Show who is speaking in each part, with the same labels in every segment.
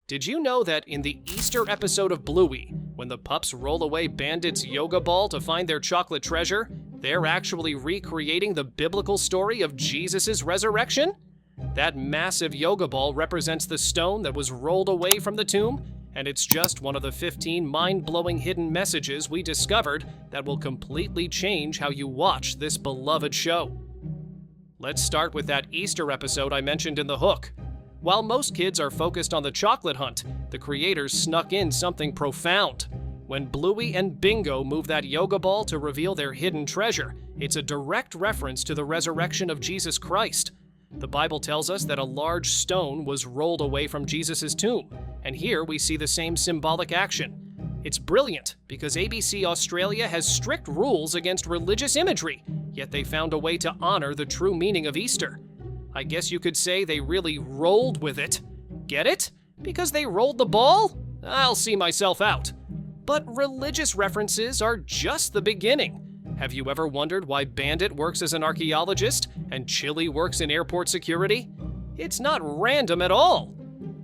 Speaker 1: Did you know that in the Easter episode of Bluey, when the pups roll away Bandit's yoga ball to find their chocolate treasure, they're actually recreating the biblical story of Jesus' resurrection? That massive yoga ball represents the stone that was rolled away from the tomb, and it's just one of the 15 mind-blowing hidden messages we discovered that will completely change how you watch this beloved show. Let's start with that Easter episode I mentioned in the hook. While most kids are focused on the chocolate hunt, the creators snuck in something profound. When Bluey and Bingo move that yoga ball to reveal their hidden treasure, it's a direct reference to the resurrection of Jesus Christ. The Bible tells us that a large stone was rolled away from Jesus' tomb, and here we see the same symbolic action. It's brilliant because ABC Australia has strict rules against religious imagery, yet they found a way to honor the true meaning of Easter. I guess you could say they really rolled with it. Get it? Because they rolled the ball? I'll see myself out. But religious references are just the beginning. Have you ever wondered why Bandit works as an archaeologist and Chili works in airport security? It's not random at all.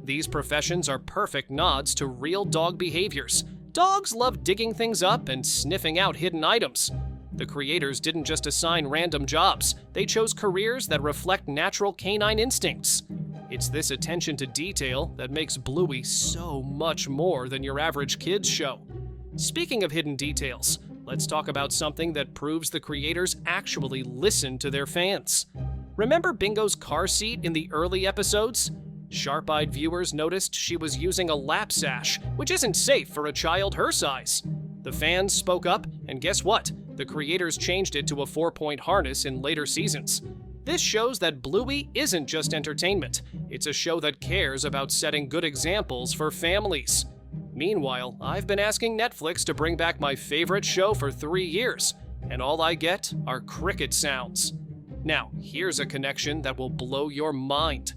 Speaker 1: These professions are perfect nods to real dog behaviors. Dogs love digging things up and sniffing out hidden items. The creators didn't just assign random jobs, they chose careers that reflect natural canine instincts. It's this attention to detail that makes Bluey so much more than your average kids show. Speaking of hidden details, let's talk about something that proves the creators actually listen to their fans. Remember Bingo's car seat in the early episodes? Sharp-eyed viewers noticed she was using a lap sash, which isn't safe for a child her size. The fans spoke up, and guess what? The creators changed it to a 4-point harness in later seasons. This shows that Bluey isn't just entertainment. It's a show that cares about setting good examples for families. Meanwhile, I've been asking Netflix to bring back my favorite show for 3 years, and all I get are cricket sounds. Now, here's a connection that will blow your mind.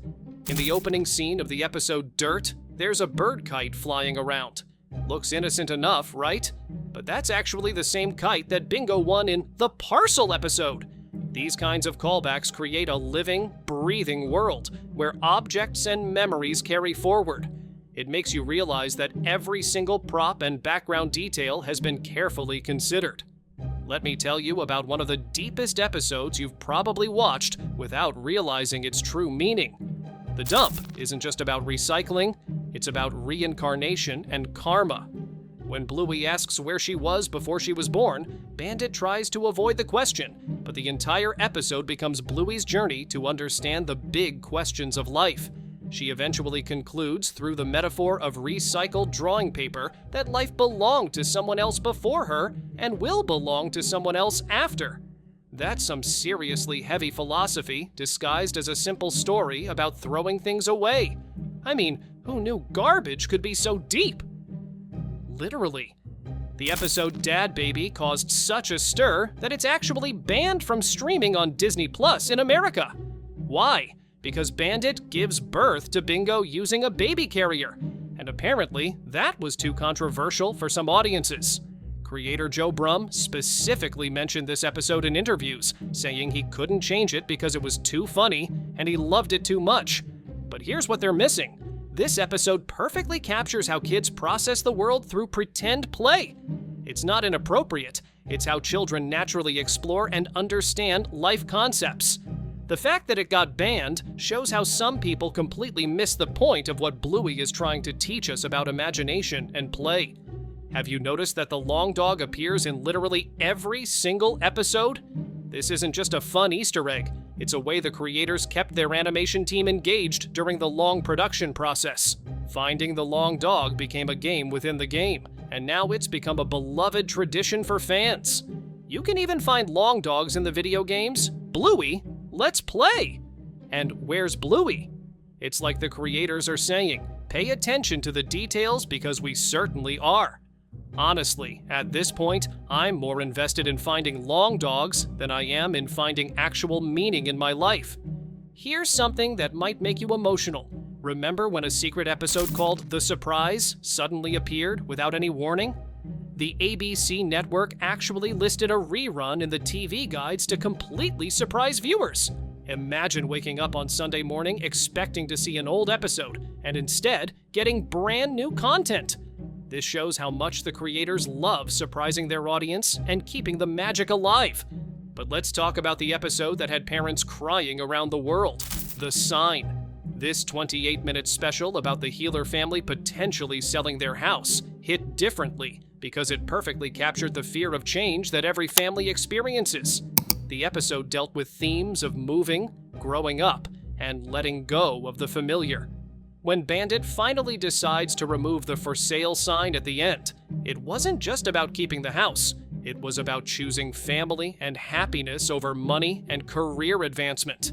Speaker 1: In the opening scene of the episode Dirt, there's a bird kite flying around. Looks innocent enough, right? But that's actually the same kite that Bingo won in the Parcel episode. These kinds of callbacks create a living, breathing world where objects and memories carry forward. It makes you realize that every single prop and background detail has been carefully considered. Let me tell you about one of the deepest episodes you've probably watched without realizing its true meaning. The Dump isn't just about recycling, it's about reincarnation and karma. When Bluey asks where she was before she was born, Bandit tries to avoid the question, but the entire episode becomes Bluey's journey to understand the big questions of life. She eventually concludes through the metaphor of recycled drawing paper that life belonged to someone else before her and will belong to someone else after. That's some seriously heavy philosophy disguised as a simple story about throwing things away. I mean, who knew garbage could be so deep? Literally. The episode Dad Baby caused such a stir that it's actually banned from streaming on Disney Plus in America. Why? Because Bandit gives birth to Bingo using a baby carrier, and apparently that was too controversial for some audiences. Creator Joe Brum specifically mentioned this episode in interviews, saying he couldn't change it because it was too funny and he loved it too much. But here's what they're missing. This episode perfectly captures how kids process the world through pretend play. It's not inappropriate, it's how children naturally explore and understand life concepts. The fact that it got banned shows how some people completely miss the point of what Bluey is trying to teach us about imagination and play. Have you noticed that the long dog appears in literally every single episode? This isn't just a fun Easter egg. It's a way the creators kept their animation team engaged during the long production process. Finding the long dog became a game within the game, and now it's become a beloved tradition for fans. You can even find long dogs in the video games. Bluey, let's play! And where's Bluey? It's like the creators are saying, pay attention to the details because we certainly are. Honestly, at this point, I'm more invested in finding long dogs than I am in finding actual meaning in my life. Here's something that might make you emotional. Remember when a secret episode called The Surprise suddenly appeared without any warning? The ABC network actually listed a rerun in the TV guides to completely surprise viewers. Imagine waking up on Sunday morning expecting to see an old episode and instead getting brand new content. This shows how much the creators love surprising their audience and keeping the magic alive. But let's talk about the episode that had parents crying around the world, The Sign. This 28-minute special about the Healer family potentially selling their house hit differently because it perfectly captured the fear of change that every family experiences. The episode dealt with themes of moving, growing up, and letting go of the familiar. When Bandit finally decides to remove the for sale sign at the end, it wasn't just about keeping the house. It was about choosing family and happiness over money and career advancement.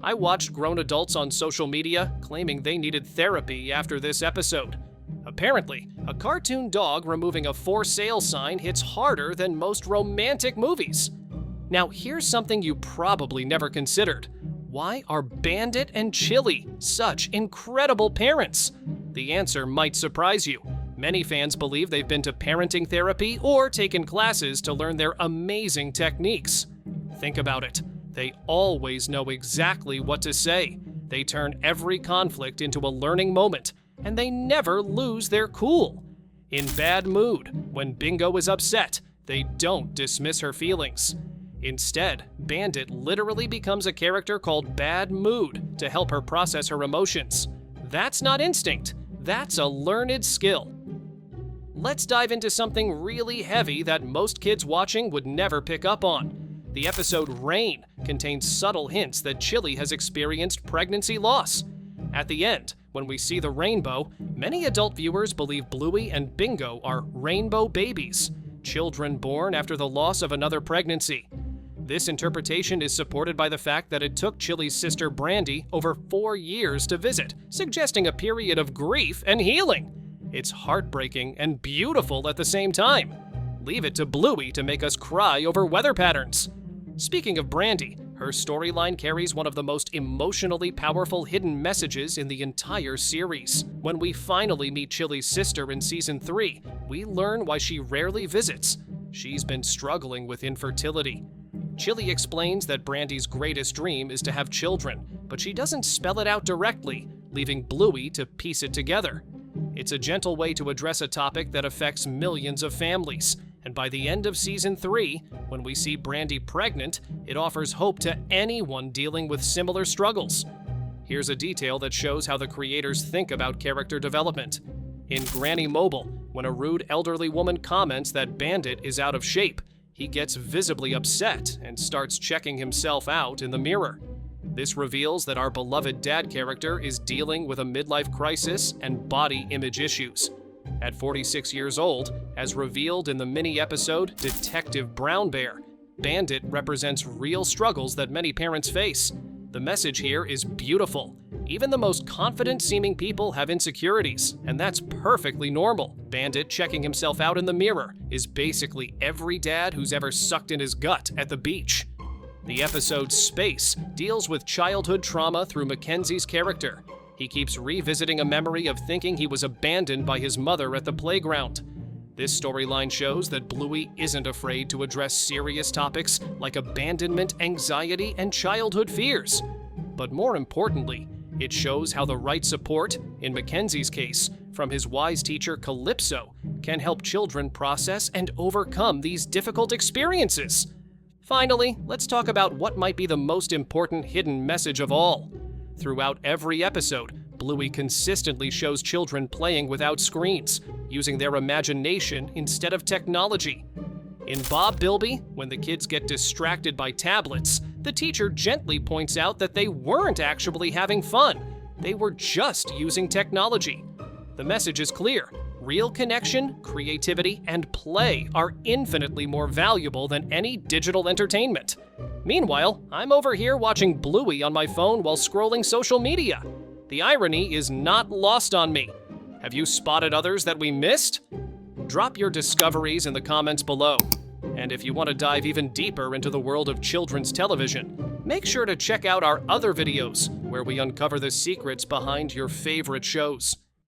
Speaker 1: I watched grown adults on social media claiming they needed therapy after this episode. Apparently, a cartoon dog removing a for sale sign hits harder than most romantic movies. Now, here's something you probably never considered. Why are Bandit and Chili such incredible parents? The answer might surprise you. Many fans believe they've been to parenting therapy or taken classes to learn their amazing techniques. Think about it. They always know exactly what to say. They turn every conflict into a learning moment, and they never lose their cool. In Bad Mood, when Bingo is upset, they don't dismiss her feelings. Instead, Bandit literally becomes a character called Bad Mood to help her process her emotions. That's not instinct, that's a learned skill. Let's dive into something really heavy that most kids watching would never pick up on. The episode Rain contains subtle hints that Chili has experienced pregnancy loss. At the end, when we see the rainbow, many adult viewers believe Bluey and Bingo are rainbow babies, children born after the loss of another pregnancy. This interpretation is supported by the fact that it took Chili's sister Brandy over 4 years to visit, suggesting a period of grief and healing. It's heartbreaking and beautiful at the same time. Leave it to Bluey to make us cry over weather patterns. Speaking of Brandy, her storyline carries one of the most emotionally powerful hidden messages in the entire series. When we finally meet Chili's sister in Season 3, we learn why she rarely visits. She's been struggling with infertility. Chili explains that Brandy's greatest dream is to have children, but she doesn't spell it out directly, leaving Bluey to piece it together. It's a gentle way to address a topic that affects millions of families, and by the end of Season 3, when we see Brandy pregnant, it offers hope to anyone dealing with similar struggles. Here's a detail that shows how the creators think about character development. In Granny Mobile, when a rude elderly woman comments that Bandit is out of shape, he gets visibly upset and starts checking himself out in the mirror. This reveals that our beloved dad character is dealing with a midlife crisis and body image issues. At 46 years old, as revealed in the mini-episode Detective Brown Bear, Bandit represents real struggles that many parents face. The message here is beautiful. Even the most confident-seeming people have insecurities, and that's perfectly normal. Bandit checking himself out in the mirror is basically every dad who's ever sucked in his gut at the beach. The episode Space deals with childhood trauma through Mackenzie's character. He keeps revisiting a memory of thinking he was abandoned by his mother at the playground. This storyline shows that Bluey isn't afraid to address serious topics like abandonment, anxiety, and childhood fears. But more importantly, it shows how the right support, in Mackenzie's case, from his wise teacher Calypso, can help children process and overcome these difficult experiences. Finally, let's talk about what might be the most important hidden message of all. Throughout every episode, Bluey consistently shows children playing without screens, using their imagination instead of technology. In Bob Bilby, when the kids get distracted by tablets, the teacher gently points out that they weren't actually having fun. They were just using technology. The message is clear. Real connection, creativity, and play are infinitely more valuable than any digital entertainment. Meanwhile, I'm over here watching Bluey on my phone while scrolling social media. The irony is not lost on me. Have you spotted others that we missed? Drop your discoveries in the comments below. And if you want to dive even deeper into the world of children's television, make sure to check out our other videos where we uncover the secrets behind your favorite shows.